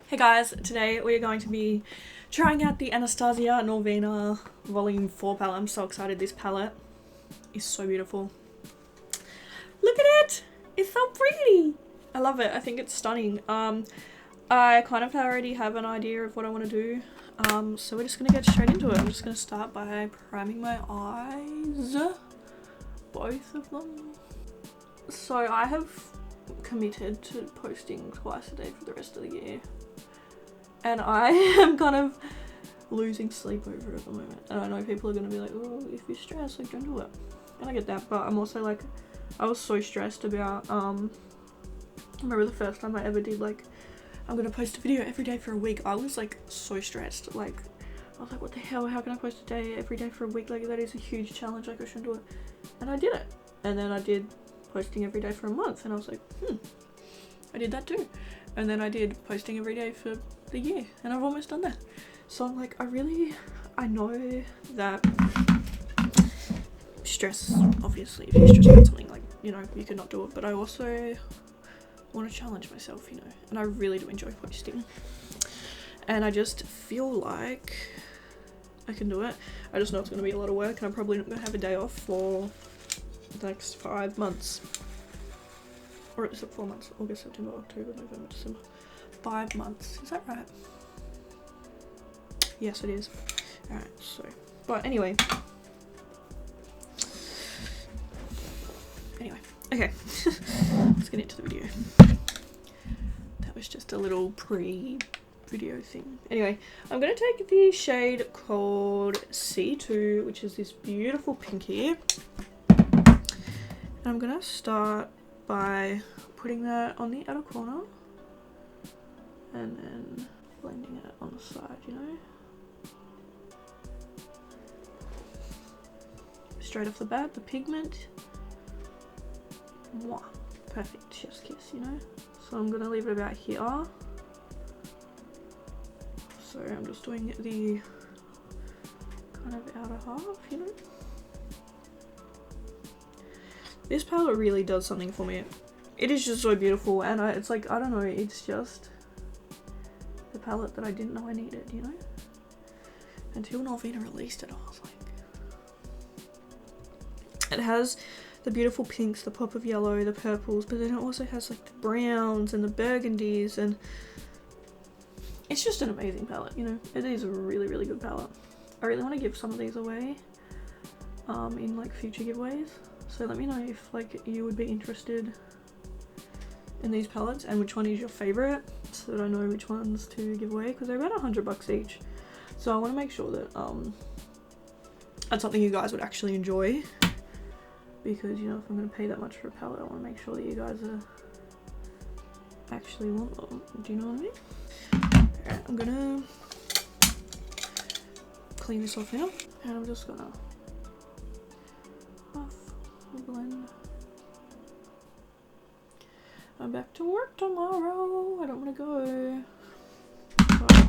Hey guys, today we are going to be trying out the ANASTASIA Norvina Volume 4 palette. I'm so excited. This palette is so beautiful. Look at it! It's so pretty! I love it. I think it's stunning. I kind of already have an idea of what I want to do. So we're just going to get straight into it. I'm just going to start by priming my eyes. Both of them. So I have committed to posting twice a day for the rest of the year. And I am kind of losing sleep over it at the moment. And I know people are going to be like, oh, if you're stressed, like, don't do it. And I get that, but I'm also like, I was so stressed about, I remember the first time I ever did, like, I'm going to post a video every day for a week. I was, like, so stressed. Like, I was like, what the hell? How can I post a day every day for a week? Like, that is a huge challenge. Like, I shouldn't do it. And I did it. And then I did posting every day for a month. And I was like, I did that too. And then I did posting every day for the year, and I've almost done that. So I'm like, I know that stress, obviously, if you're stressed about something, like, you know, you could not do it, but I also want to challenge myself, you know, and I really do enjoy posting. And I just feel like I can do it. I just know it's going to be a lot of work, and I'm probably not going to have a day off for the next 5 months. Or is it 4 months? August, September, October, November, December. 5 months. Is that right? Yes, it is. Alright, so. But anyway. Okay. Let's get into the video. That was just a little pre-video thing. Anyway, I'm going to take the shade called C2, which is this beautiful pink here. And I'm going to start by putting that on the outer corner and then blending it on the side, you know. Straight off the bat, the pigment. Mwah. Perfect, chef's kiss, you know. So I'm gonna leave it about here. So I'm just doing the kind of outer half, you know. This palette really does something for me. It is just so beautiful, and it's like, I don't know, it's just the palette that I didn't know I needed, you know? Until Norvina released it, I was like... It has the beautiful pinks, the pop of yellow, the purples, but then it also has like the browns and the burgundies, and it's just an amazing palette, you know? It is a really, really good palette. I really want to give some of these away in like future giveaways. So let me know if like you would be interested in these palettes and which one is your favorite, so that I know which ones to give away, because they're about $100 each. So I want to make sure that that's something you guys would actually enjoy, because, you know, if I'm going to pay that much for a palette, I want to make sure that you guys actually want them. Do you know what I mean? Alright, I'm gonna clean this off now, and I'm just gonna blend. I'm back to work tomorrow. I don't want to go. But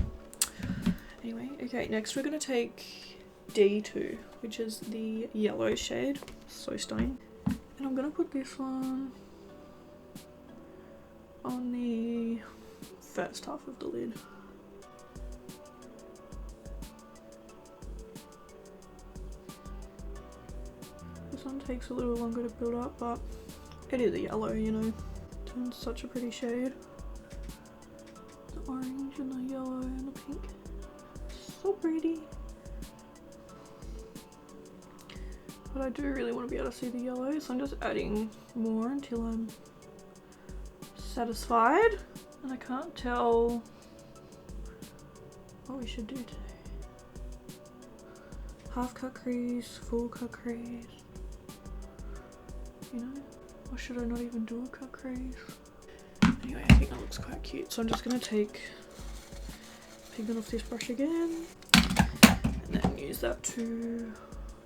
anyway, okay, next we're going to take D2, which is the yellow shade. So stunning. And I'm going to put this one on the first half of the lid. This one takes a little longer to build up, but it is a yellow, you know. It's such a pretty shade. The orange and the yellow and the pink. So pretty. But I do really want to be able to see the yellow, so I'm just adding more until I'm satisfied. And I can't tell what we should do today. Half cut crease, full cut crease. You know? Or should I not even do a cut crease? Anyway, I think that looks quite cute. So I'm just going to take pigment off this brush again. And then use that to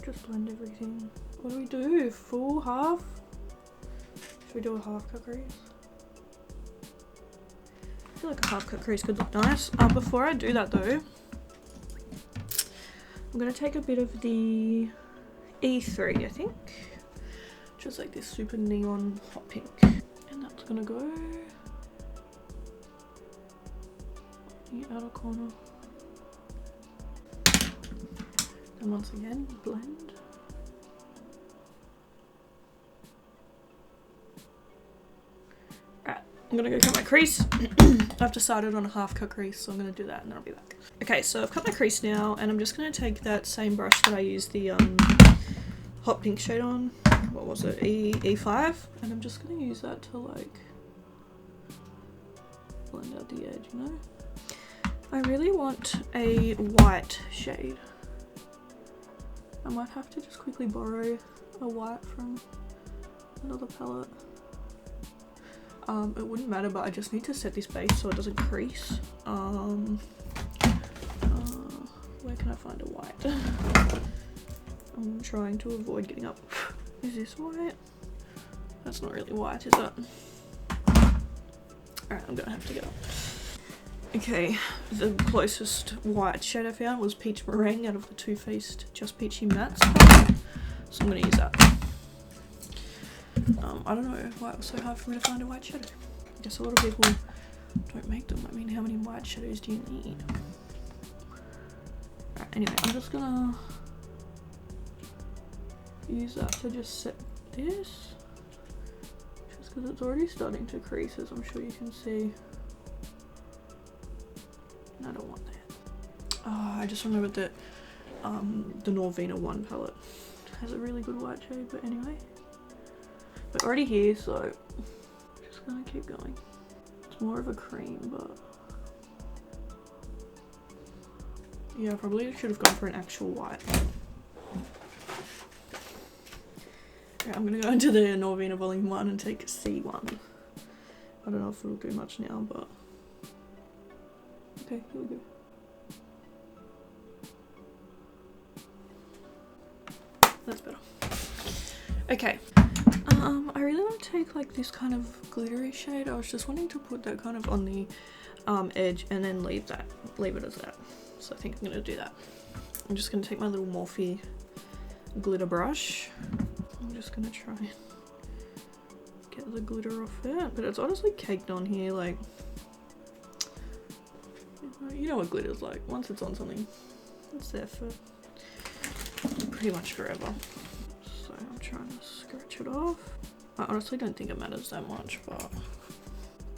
just blend everything. What do we do? Full, half? Should we do a half cut crease? I feel like a half cut crease could look nice. Before I do that though, I'm going to take a bit of the E3, I think. Just like this super neon hot pink, and that's gonna go the outer corner. And once again, blend. Alright, I'm gonna go cut my crease. I've decided on a half cut crease, so I'm gonna do that and then I'll be back. Okay, so I've cut my crease now, and I'm just gonna take that same brush that I used the hot pink shade on. What was it? E5, and I'm just gonna use that to like blend out the edge, you know? I really want a white shade. I might have to just quickly borrow a white from another palette. It wouldn't matter, but I just need to set this base so it doesn't crease. Where can I find a white? I'm trying to avoid getting up. Is this white? That's not really white, is it? Alright, I'm gonna have to get up. Okay, the closest white shade I found was Peach Meringue out of the Too Faced Just Peachy Mattes palette. So I'm gonna use that. I don't know why it was so hard for me to find a white shadow. I guess a lot of people don't make them. I mean, how many white shadows do you need? Alright, anyway, I'm just gonna use that to just set this. Just because it's already starting to crease, as I'm sure you can see. And I don't want that. Oh, I just remembered that the Norvina 1 palette has a really good white shade, but anyway. We're already here, so just gonna keep going. It's more of a cream, but yeah, I probably should have gone for an actual white. Okay, I'm gonna go into the Norvina Volume 1 and take C1. I don't know if it'll do much now, but okay, here we go. That's better. Okay. I really want to take like this kind of glittery shade. I was just wanting to put that kind of on the edge and then leave it as that. So I think I'm going to do that. I'm just going to take my little Morphe glitter brush. I'm just going to try and get the glitter off it, but it's honestly caked on here. Like, you know what glitter's like. Once it's on something, it's there for pretty much forever. So I'm trying to scratch it off. I honestly don't think it matters that much, but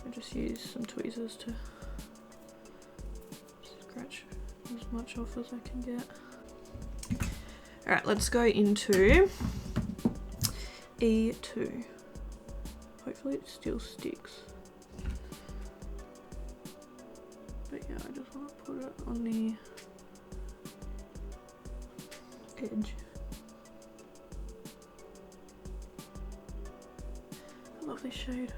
I just use some tweezers to scratch as much off as I can get. Alright, let's go into E2. Hopefully it still sticks. But yeah, I just want to put it on the edge. I love this shade.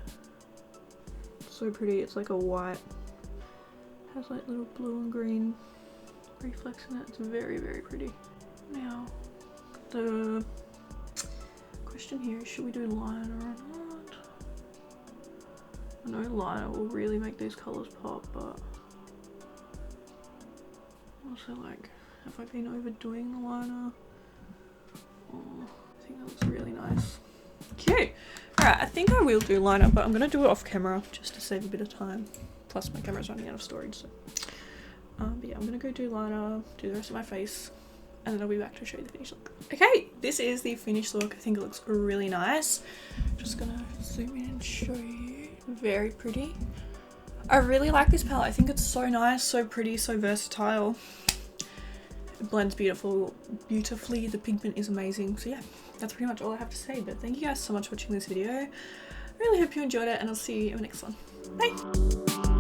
It's so pretty. It's like a white. It has like little blue and green reflex in it. It's very, very pretty. Now, the question here is, should we do liner or not? I know liner will really make these colours pop, but also, like, have I been overdoing the liner? Oh, I think that looks really nice. Cute. Alright, I think I will do liner, but I'm going to do it off camera just to save a bit of time. Plus my camera's running out of storage, so. But yeah, I'm going to go do liner, do the rest of my face, and then I'll be back to show you the finished look. Okay, this is the finished look. I think it looks really nice. Just going to zoom in and show you. Very pretty. I really like this palette. I think it's so nice, so pretty, so versatile. It blends beautifully. The pigment is amazing. So yeah, that's pretty much all I have to say. But thank you guys so much for watching this video. I really hope you enjoyed it, and I'll see you in the next one. Bye!